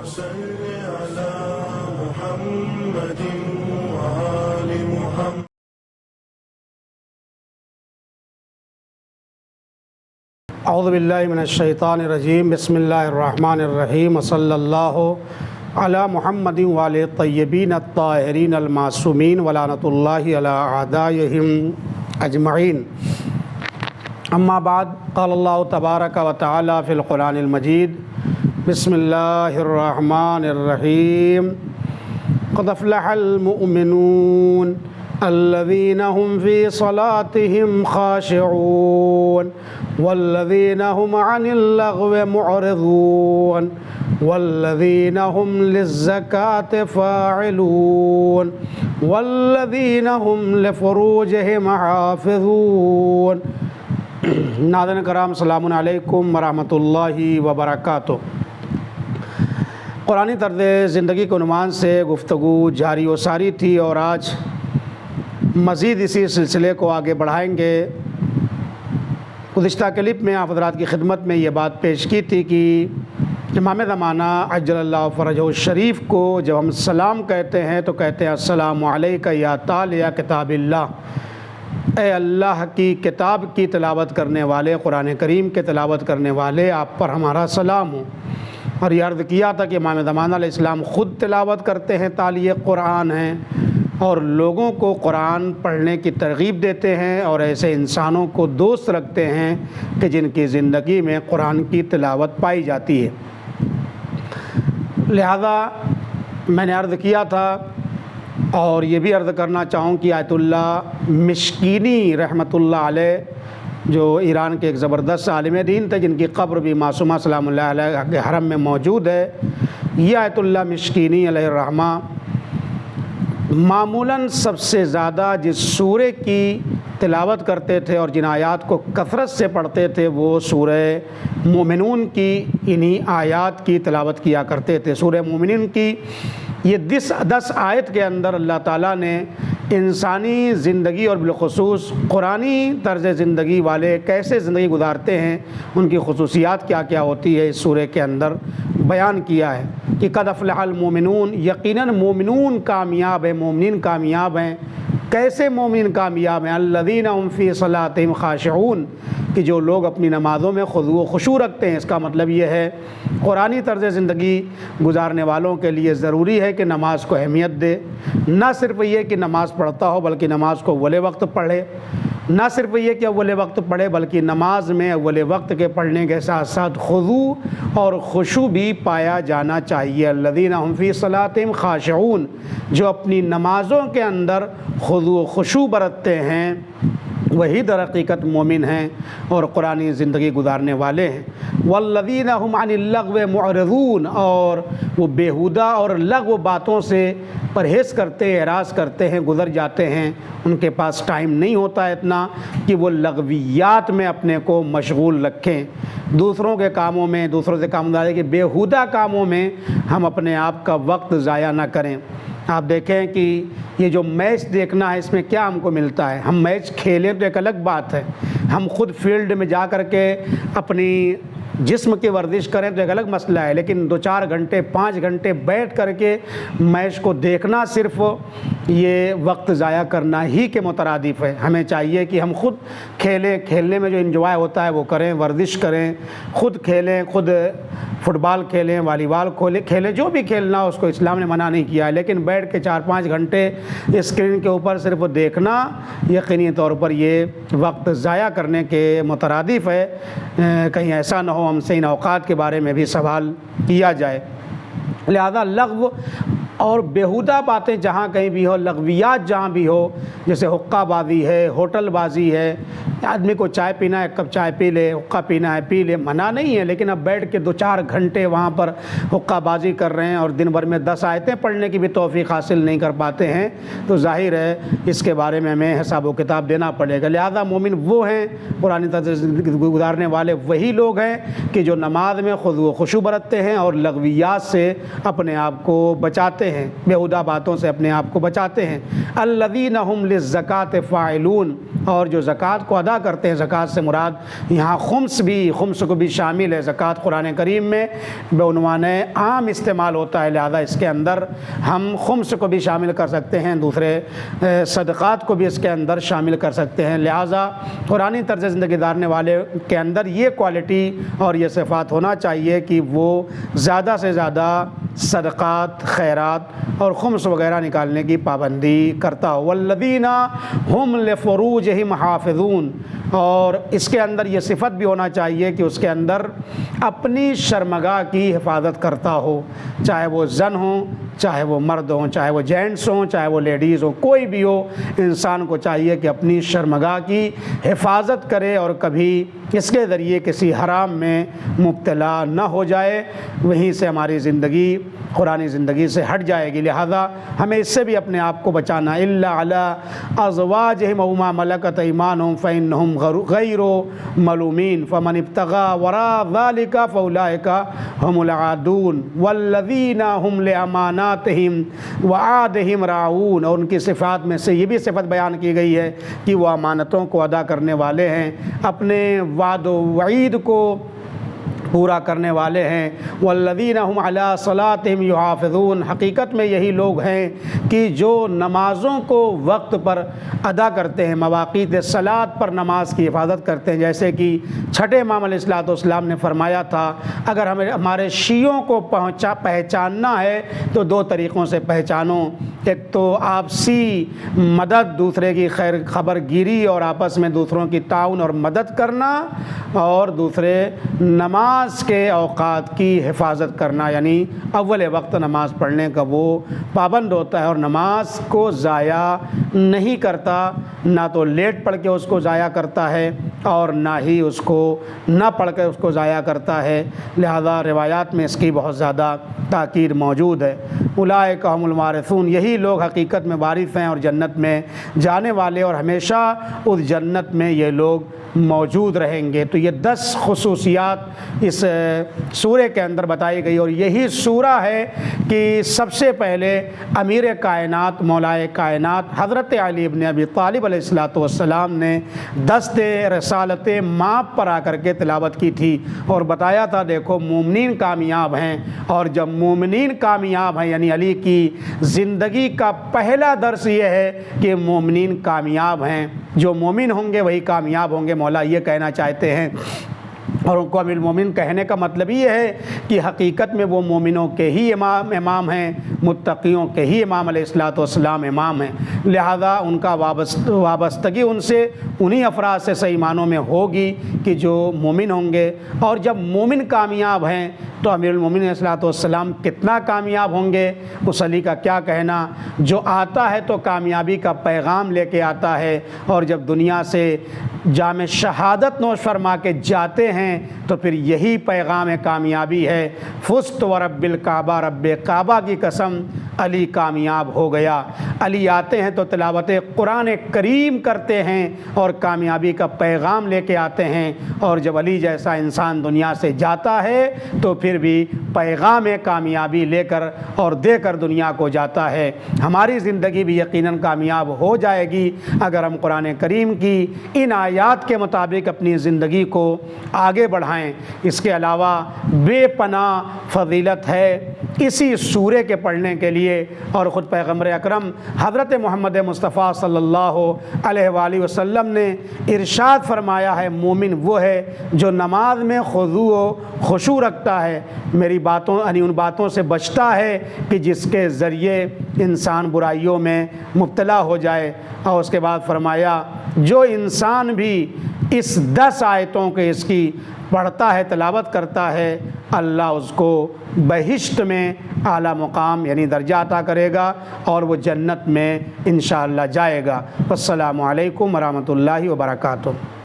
صل على محمد وآل محمد. اعوذ باللہ من الشیطان الرجیم. بسم اللہ الرحمن الرحیم. وصلی اللہ علی محمد وآلہ الطیبین الطاہرین المعصومین ولعنۃ اللہ علی اعدائہم اجمعین. اما بعد، قال اللہ تبارک و تعالی فی القرآن المجید. بسم اللہ الرحمن الرحیم. قد افلح المؤمنون الذین هم فی صلاتهم خاشعون والذین هم عن اللغو معرضون والذین هم للزکاة فاعلون والذین هم لفروجهم حافظون. ناظرین کرام، السلام علیکم ورحمۃ اللہ وبرکاتہ. قرآنی طرز زندگی کے عنوان سے گفتگو جاری و ساری تھی اور آج مزید اسی سلسلے کو آگے بڑھائیں گے. گزشتہ کلپ میں آپ حضرات کی خدمت میں یہ بات پیش کی تھی کہ امام زمانہ عجل اللہ فرجہ الشریف کو جب ہم سلام کہتے ہیں تو کہتے ہیں السلام علیکہ یا تالیہ کتاب اللہ. اے اللہ کی کتاب کی تلاوت کرنے والے، قرآن کریم کے تلاوت کرنے والے، آپ پر ہمارا سلام ہو. اور یہ عرض کیا تھا کہ امام زمانہ علیہ السلام خود تلاوت کرتے ہیں، تالیہ قرآن ہیں، اور لوگوں کو قرآن پڑھنے کی ترغیب دیتے ہیں اور ایسے انسانوں کو دوست رکھتے ہیں کہ جن کی زندگی میں قرآن کی تلاوت پائی جاتی ہے. لہذا میں نے عرض کیا تھا اور یہ بھی عرض کرنا چاہوں کہ آیت اللہ مشکینی رحمۃ اللہ علیہ، جو ایران کے ایک زبردست عالم دین تھے جن کی قبر بھی معصومہ سلام اللہ علیہ کے حرم میں موجود ہے، یہ آیت اللہ مشکینی علیہ الرحمہ معمولاً سب سے زیادہ جس سورے کی تلاوت کرتے تھے اور جن آیات کو کثرت سے پڑھتے تھے وہ سورہ مومنون کی انہی آیات کی تلاوت کیا کرتے تھے. سورہ مومنون کی یہ 10 آیت کے اندر اللہ تعالیٰ نے انسانی زندگی اور بالخصوص قرآنی طرز زندگی والے کیسے زندگی گزارتے ہیں، ان کی خصوصیات کیا کیا ہوتی ہے، اس سورے کے اندر بیان کیا ہے کہ قد افلح المؤمنون، یقیناً مومنون کامیاب ہیں، مومنین کامیاب ہیں. کیسے مومنین کامیاب ہیں؟ الذین هم فی صلاتہم خاشعون، کہ جو لوگ اپنی نمازوں میں خضوع و خشوع رکھتے ہیں. اس کا مطلب یہ ہے قرآنی طرز زندگی گزارنے والوں کے لیے ضروری ہے کہ نماز کو اہمیت دے. نہ صرف یہ کہ نماز پڑھتا ہو بلکہ نماز کو اول وقت پڑھے، نہ صرف یہ کہ اول وقت پڑھے بلکہ نماز میں اول وقت کے پڑھنے کے ساتھ ساتھ خضوع اور خشوع بھی پایا جانا چاہیے. الذین هم فی صلاتہم خاشعون، جو اپنی نمازوں کے اندر خضوع و خشوع برتتے ہیں وہی در حقیقت مومن ہیں اور قرآنی زندگی گزارنے والے ہیں. والذین هم عن اللغو معرضون، اور وہ بیہودہ اور لغو باتوں سے پرہیز کرتے، اعراض کرتے ہیں، گزر جاتے ہیں. ان کے پاس ٹائم نہیں ہوتا ہے اتنا کہ وہ لغویات میں اپنے کو مشغول رکھیں، دوسروں کے کاموں میں، دوسروں سے کام دارے کہ بیہودہ کاموں میں ہم اپنے آپ کا وقت ضائع نہ کریں. آپ دیکھیں کہ یہ جو میچ دیکھنا ہے اس میں کیا ہم کو ملتا ہے. ہم میچ کھیلیں تو ایک الگ بات ہے، ہم خود فیلڈ میں جا کر کے اپنی جسم کی ورزش کریں تو ایک الگ مسئلہ ہے، لیکن 2-4 گھنٹے 5 گھنٹے بیٹھ کر کے میچ کو دیکھنا صرف یہ وقت ضائع کرنا ہی کے مترادف ہے. ہمیں چاہیے کہ ہم خود کھیلیں، کھیلنے میں جو انجوائے ہوتا ہے وہ کریں، ورزش کریں، خود کھیلیں، خود فٹ بال کھیلیں، والی بال کھیلیں، جو بھی کھیلنا اس کو اسلام نے منع نہیں کیا ہے. لیکن بیٹھ کے 4-5 گھنٹے اسکرین کے اوپر صرف دیکھنا یقینی طور پر یہ وقت ضائع کرنے کے مترادف ہے. کہیں ایسا نہ ہو ہم سے ان اوقات کے بارے میں بھی سوال کیا جائے. لہذا لغو اور بیہودہ باتیں جہاں کہیں بھی ہو، لغویات جہاں بھی ہو، جیسے حقہ بازی ہے، ہوٹل بازی ہے، آدمی کو چائے پینا ہے، ایک کپ چائے پی لے، حقہ پینا ہے پی لے، منع نہیں ہے، لیکن اب بیٹھ کے 2-4 گھنٹے وہاں پر حقہ بازی کر رہے ہیں اور دن بھر میں 10 آیتیں پڑھنے کی بھی توفیق حاصل نہیں کر پاتے ہیں، تو ظاہر ہے اس کے بارے میں ہمیں حساب و کتاب دینا پڑے گا. لہذا مومن وہ ہیں، قرآن طرز گزارنے والے وہی لوگ ہیں کہ جو نماز میں خضوع و خشوع برتتے ہیں اور لغویات سے اپنے آپ کو بچاتے ہیں، بیہودہ باتوں سے اپنے آپ کو بچاتے ہیں. الذین هم للزکاة فاعلون، اور جو زکوٰۃ کو ادا ادا کرتے ہیں۔ زکوٰۃ سے مراد یہاں خمس کو بھی شامل ہے۔ زکوٰۃ قرآن کریم میں بعنوان عام استعمال ہوتا ہے، لہذا اس کے اندر ہم خمس کو بھی شامل کر سکتے ہیں، دوسرے صدقات کو بھی اس کے اندر شامل کر سکتے ہیں۔ لہذا قرآنی طرز زندگی گزارنے والے کے اندر یہ کوالٹی اور یہ صفات ہونا چاہیے کہ وہ زیادہ سے زیادہ صدقات، خیرات اور خمس وغیرہ نکالنے کی پابندی کرتا ہو۔ والذین ہم لفروجہم حافظون، اور اس کے اندر یہ صفت بھی ہونا چاہیے کہ اس کے اندر اپنی شرمگاہ کی حفاظت کرتا ہو، چاہے وہ زن ہوں، چاہے وہ مرد ہوں، چاہے وہ جینٹس ہوں، چاہے وہ لیڈیز ہوں، کوئی بھی ہو، انسان کو چاہیے کہ اپنی شرمگاہ کی حفاظت کرے اور کبھی اس کے ذریعے کسی حرام میں مبتلا نہ ہو جائے، وہیں سے ہماری زندگی قرآنی زندگی سے ہٹ جائے گی۔ لہذا ہمیں اس سے بھی اپنے آپ کو بچانا۔ الا علی ازواجہم او ما ملکت ایمانہم فانہم غیر ملومین فمن ابتغى وراء ذلک فاولئک هم العادون والذین هم لاماناتہم وعہدہم راعون، اور ان کی صفات میں سے یہ بھی صفت بیان کی گئی ہے کہ وہ امانتوں کو ادا کرنے والے ہیں، اپنے وعد و وعید کو پورا کرنے والے ہیں۔ والذین هم علی صلاتہم یحافظون، حقیقت میں یہی لوگ ہیں کہ جو نمازوں کو وقت پر ادا کرتے ہیں، مواقیت صلاۃ پر نماز کی حفاظت کرتے ہیں۔ جیسے کہ چھٹے امام علیہ الصلوۃ والسلام نے فرمایا تھا، اگر ہمیں ہمارے شیعوں کو پہچاننا ہے تو دو طریقوں سے پہچانو، ایک تو آپسی مدد، دوسرے کی خیر خبر گیری اور آپس میں دوسروں کی تعاون اور مدد کرنا، اور دوسرے نماز کے اوقات کی حفاظت کرنا، یعنی اول وقت نماز پڑھنے کا وہ پابند ہوتا ہے اور نماز کو ضائع نہیں کرتا، نہ تو لیٹ پڑھ کے اس کو ضائع کرتا ہے اور نہ ہی اس کو نہ پڑھ کے اس کو ضائع کرتا ہے۔ لہذا روایات میں اس کی بہت زیادہ تاکید موجود ہے۔ اولئک هم الوارثون، یہی لوگ حقیقت میں وارث ہیں اور جنت میں جانے والے، اور ہمیشہ اس جنت میں یہ لوگ موجود رہیں گے۔ تو یہ 10 خصوصیات اس سورہ کے اندر بتائی گئی، اور یہی سورہ ہے کہ سب سے پہلے امیر کائنات، مولائے کائنات حضرت علی ابن ابی طالب علیہ الصلوۃ والسلام نے دست رسالت ماپ پر آ کر کے تلاوت کی تھی اور بتایا تھا دیکھو مومنین کامیاب ہیں، اور جب مومنین کامیاب ہیں یعنی علی کی زندگی کا پہلا درس یہ ہے کہ مومنین کامیاب ہیں، جو مومن ہوں گے وہی کامیاب ہوں گے، مولا یہ کہنا چاہتے ہیں۔ اور ان کو امیر المومنین کہنے کا مطلب یہ ہے کہ حقیقت میں وہ مومنوں کے ہی امام ہیں، متقیوں کے ہی امام علیہ الصلوۃ والسلام امام ہیں، لہذا ان کا وابستگی ان سے انہی افراد سے صحیح معنوں میں ہوگی کہ جو مومن ہوں گے۔ اور جب مومن کامیاب ہیں تو امیر المومنین علیہ الصلوۃ والسلام کتنا کامیاب ہوں گے، اس علی کا کیا کہنا، جو آتا ہے تو کامیابی کا پیغام لے کے آتا ہے، اور جب دنیا سے جام شہادت نوش فرما کے جاتے ہیں تو پھر یہی پیغام کامیابی ہے۔ فزت ورب الکعبہ، رب کعبہ کی قسم علی کامیاب ہو گیا۔ علی آتے ہیں تو تلاوت قرآن کریم کرتے ہیں اور کامیابی کا پیغام لے کے آتے ہیں، اور جب علی جیسا انسان دنیا سے جاتا ہے تو پھر بھی پیغام کامیابی لے کر اور دے کر دنیا کو جاتا ہے۔ ہماری زندگی بھی یقیناً کامیاب ہو جائے گی اگر ہم قرآن کریم کی ان آیات کے مطابق اپنی زندگی کو آگے بڑھائیں۔ اس کے علاوہ بے پناہ فضیلت ہے اسی سورے کے پڑھنے کے لیے، اور خود پیغمبر اکرم حضرت محمد مصطفیٰ صلی اللہ علیہ وآلہ وسلم نے ارشاد فرمایا ہے، مومن وہ ہے جو نماز میں خضوع و خشوع رکھتا ہے، میری باتوں یعنی ان باتوں سے بچتا ہے کہ جس کے ذریعے انسان برائیوں میں مبتلا ہو جائے۔ اور اس کے بعد فرمایا جو انسان بھی اس 10 آیتوں کے اس کی پڑھتا ہے، تلاوت کرتا ہے، اللہ اس کو بہشت میں اعلیٰ مقام یعنی درجہ عطا کرے گا اور وہ جنت میں انشاءاللہ جائے گا۔ السلام علیکم ورحمۃ اللہ وبرکاتہ۔